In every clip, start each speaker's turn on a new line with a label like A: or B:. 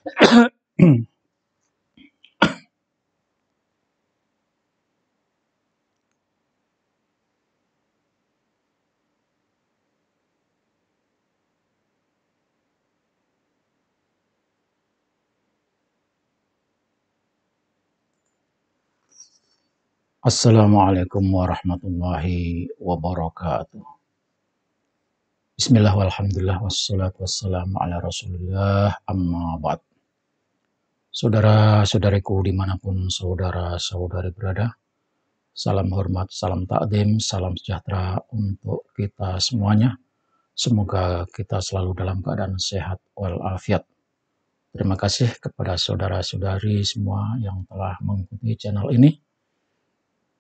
A: Assalamualaikum warahmatullahi wabarakatuh. Bismillah walhamdulillah wassalatu wassalamu ala rasulillah amma ba'd. Saudara-saudariku dimanapun saudara-saudari berada, salam hormat, salam takdim, salam sejahtera untuk kita semuanya. Semoga kita selalu dalam keadaan sehat walafiat. Terima kasih kepada saudara-saudari semua yang telah mengikuti channel ini.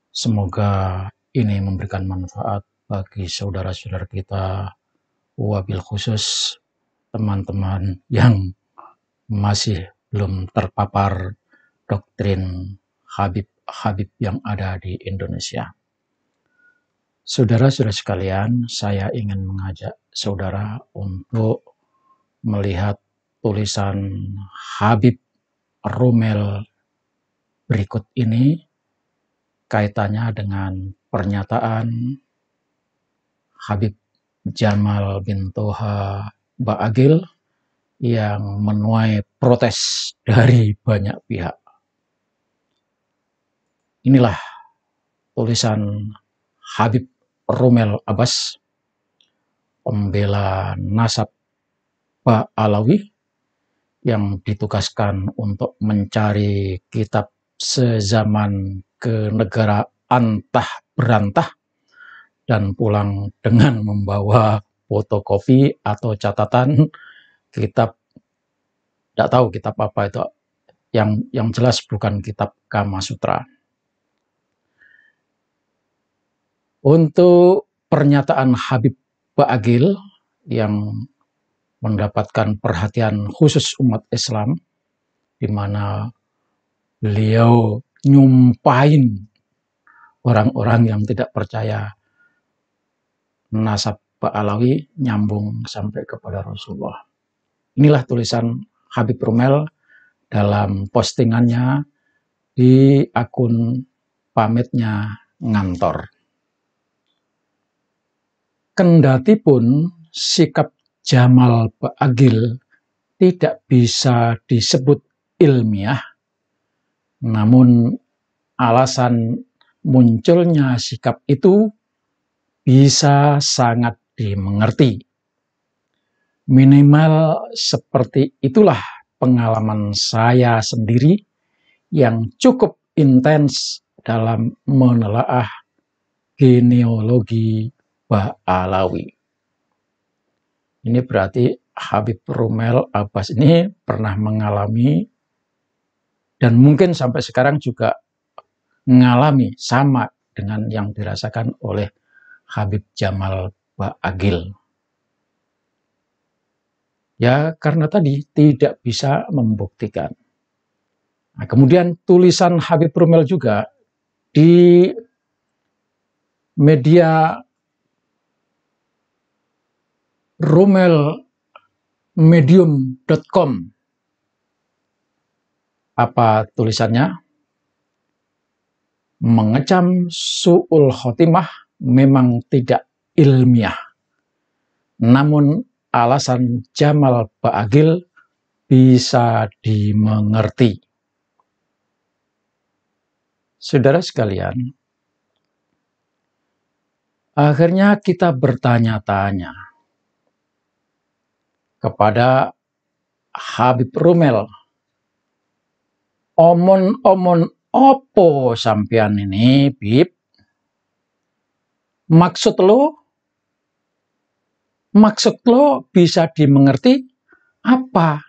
A: Semoga ini memberikan manfaat bagi saudara-saudara kita, wabil khusus teman-teman yang masih belum terpapar doktrin Habib-Habib yang ada di Indonesia. Saudara-saudara sekalian, saya ingin mengajak saudara untuk melihat tulisan Habib Rumel berikut ini, kaitannya dengan pernyataan Habib Jamal bin Toha Ba'agil yang menuai protes dari banyak pihak. Inilah tulisan Habib Rumel Abbas, pembela nasab Ba'alawi, yang ditugaskan untuk mencari kitab sezaman ke negara antah berantah dan pulang dengan membawa fotokopi atau catatan kitab, tidak tahu kitab apa itu, yang jelas bukan kitab Kama Sutra. Untuk pernyataan Habib Ba'agil yang mendapatkan perhatian khusus umat Islam, di mana beliau nyumpahin orang-orang yang tidak percaya nasab Ba'alawi nyambung sampai kepada Rasulullah. Inilah tulisan Habib Rumel dalam postingannya di akun pamitnya ngantor. Kendatipun sikap Jamal Ba'agil tidak bisa disebut ilmiah, namun alasan munculnya sikap itu bisa sangat dimengerti. Minimal seperti itulah pengalaman saya sendiri yang cukup intens dalam menelaah genealogi Ba'alawi. Ini berarti Habib Rumel Abbas ini pernah mengalami dan mungkin sampai sekarang juga mengalami sama dengan yang dirasakan oleh Habib Jamal Ba'agil. Ya, karena tadi tidak bisa membuktikan. Nah, kemudian tulisan Habib Rumel juga di media rumelmedium.com. Apa tulisannya? Mengecam su'ul khotimah memang tidak ilmiah. Namun alasan Jamal Ba'agil bisa dimengerti. Saudara sekalian, akhirnya kita bertanya-tanya kepada Habib Rumel, omon-omon opo sampean ini, Bib? Maksud lo bisa dimengerti apa?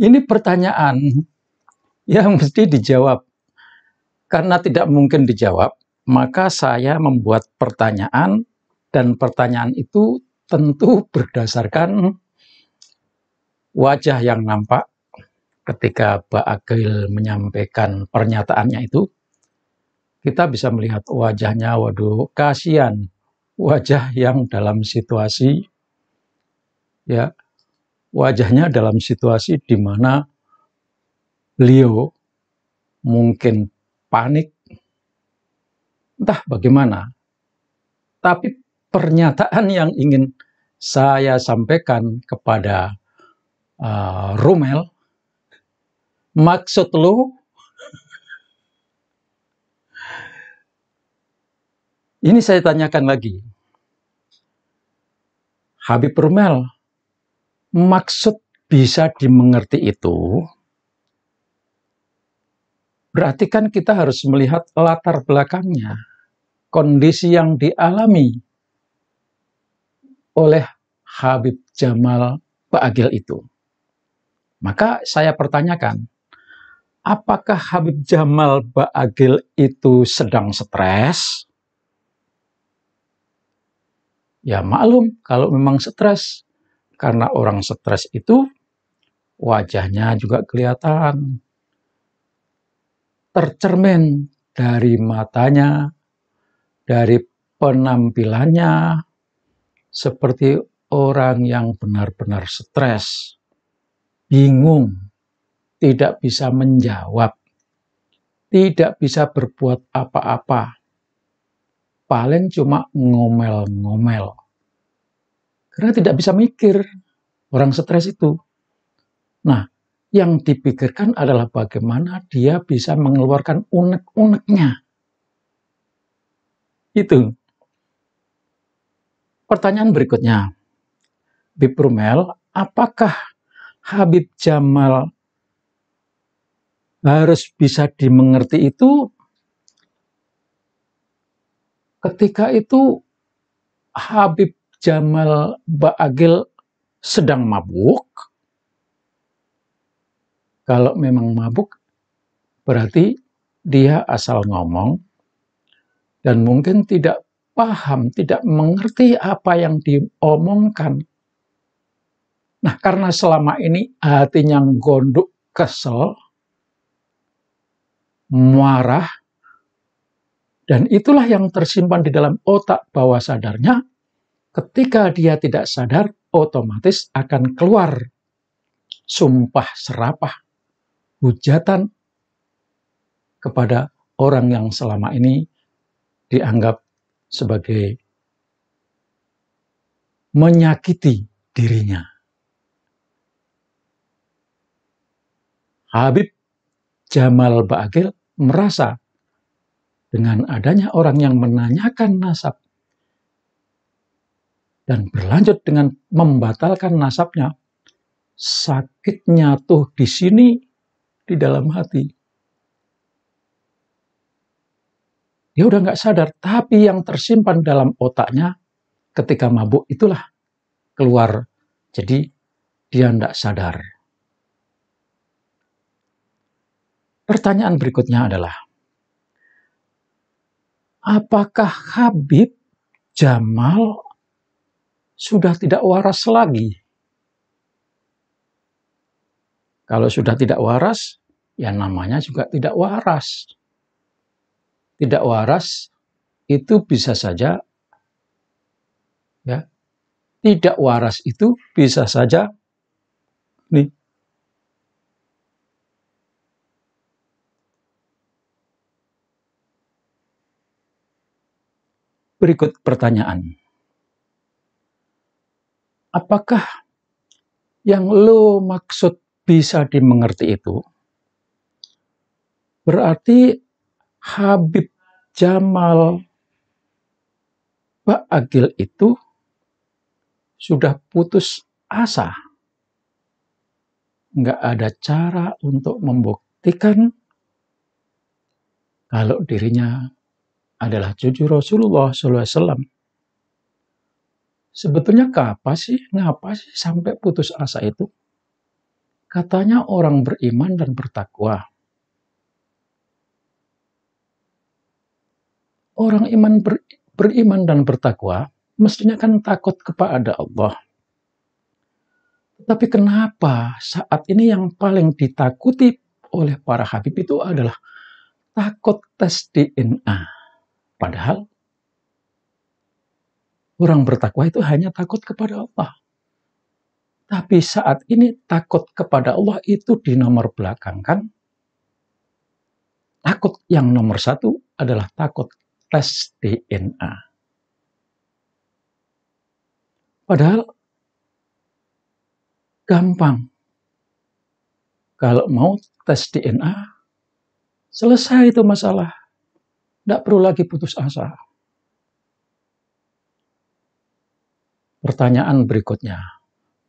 A: Ini pertanyaan yang mesti dijawab. Karena tidak mungkin dijawab, maka saya membuat pertanyaan, dan pertanyaan itu tentu berdasarkan wajah yang nampak ketika Ba'agil menyampaikan pernyataannya itu. Kita bisa melihat wajahnya, waduh, kasihan, wajah yang dalam situasi ya, wajahnya dalam situasi di mana beliau mungkin panik, entah bagaimana. Tapi pernyataan yang ingin saya sampaikan kepada Romel, maksud lu, ini saya tanyakan lagi, Habib Romel, maksud bisa dimengerti itu, berarti kan kita harus melihat latar belakangnya, kondisi yang dialami oleh Habib Jamal Ba'agil itu. Maka saya pertanyakan, apakah Habib Jamal Ba'agil itu sedang stres? Ya maklum kalau memang stres, karena orang stres itu wajahnya juga kelihatan, tercermin dari matanya, dari penampilannya, seperti orang yang benar-benar stres, bingung, tidak bisa menjawab, tidak bisa berbuat apa-apa, paling cuma ngomel-ngomel. Karena tidak bisa mikir, orang stres itu. Nah, yang dipikirkan adalah bagaimana dia bisa mengeluarkan unek-uneknya. Itu. Pertanyaan berikutnya, Habib Romel, apakah Habib Jamal harus bisa dimengerti itu ketika itu Habib Jamal Ba'agil sedang mabuk? Kalau memang mabuk, berarti dia asal ngomong dan mungkin tidak paham, tidak mengerti apa yang diomongkan. Nah, karena selama ini hatinya gondok, kesel, marah, dan itulah yang tersimpan di dalam otak bawah sadarnya. Ketika dia tidak sadar, otomatis akan keluar sumpah serapah, hujatan kepada orang yang selama ini dianggap sebagai menyakiti dirinya. Habib Jamal Ba'agil merasa dengan adanya orang yang menanyakan nasab dan berlanjut dengan membatalkan nasabnya, sakitnya tuh di sini, di dalam hati. Dia udah nggak sadar, tapi yang tersimpan dalam otaknya ketika mabuk itulah keluar. Jadi dia nggak sadar. Pertanyaan berikutnya adalah, apakah Habib Jamal sudah tidak waras lagi? Kalau sudah tidak waras, ya namanya juga tidak waras. Tidak waras itu bisa saja, ya, tidak waras itu bisa saja nih. Berikut pertanyaan. Apakah yang lo maksud bisa dimengerti itu berarti Habib Jamal Ba'agil itu sudah putus asa? Nggak ada cara untuk membuktikan kalau dirinya adalah cucu Rasulullah SAW. Sebetulnya ngapa sih sampai putus asa itu? Katanya orang beriman dan bertakwa. Orang beriman dan bertakwa mestinya kan takut kepada Allah. Tapi kenapa saat ini yang paling ditakuti oleh para habib itu adalah takut tes DNA? Padahal orang bertakwa itu hanya takut kepada Allah. Tapi saat ini takut kepada Allah itu dinomor belakangkan. Takut yang nomor satu adalah takut tes DNA. Padahal gampang. Kalau mau tes DNA, selesai itu masalah. Tidak perlu lagi putus asa. Pertanyaan berikutnya,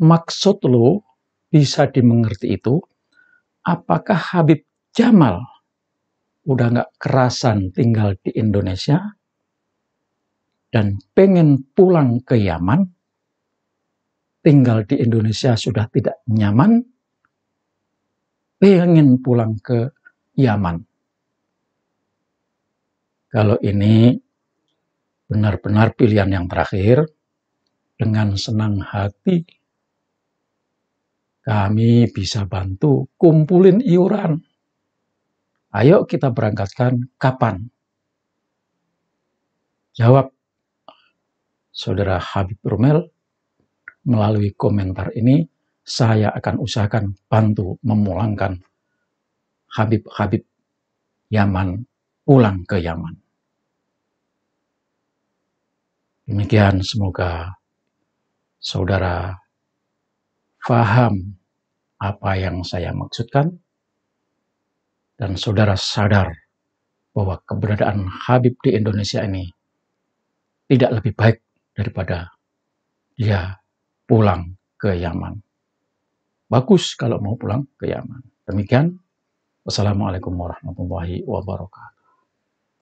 A: maksud lo bisa dimengerti itu, apakah Habib Jamal udah gak kerasan tinggal di Indonesia dan pengen pulang ke Yaman, tinggal di Indonesia sudah tidak nyaman, pengen pulang ke Yaman. Kalau ini benar-benar pilihan yang terakhir, dengan senang hati kami bisa bantu kumpulin iuran. Ayo kita berangkatkan kapan? Jawab Saudara Habib Rumel melalui komentar ini. Saya akan usahakan bantu memulangkan Habib-Habib Yaman pulang ke Yaman. Demikian, semoga saudara paham apa yang saya maksudkan dan saudara sadar bahwa keberadaan Habib di Indonesia ini tidak lebih baik daripada dia pulang ke Yaman. Bagus kalau mau pulang ke Yaman. Demikian, wassalamualaikum warahmatullahi wabarakatuh.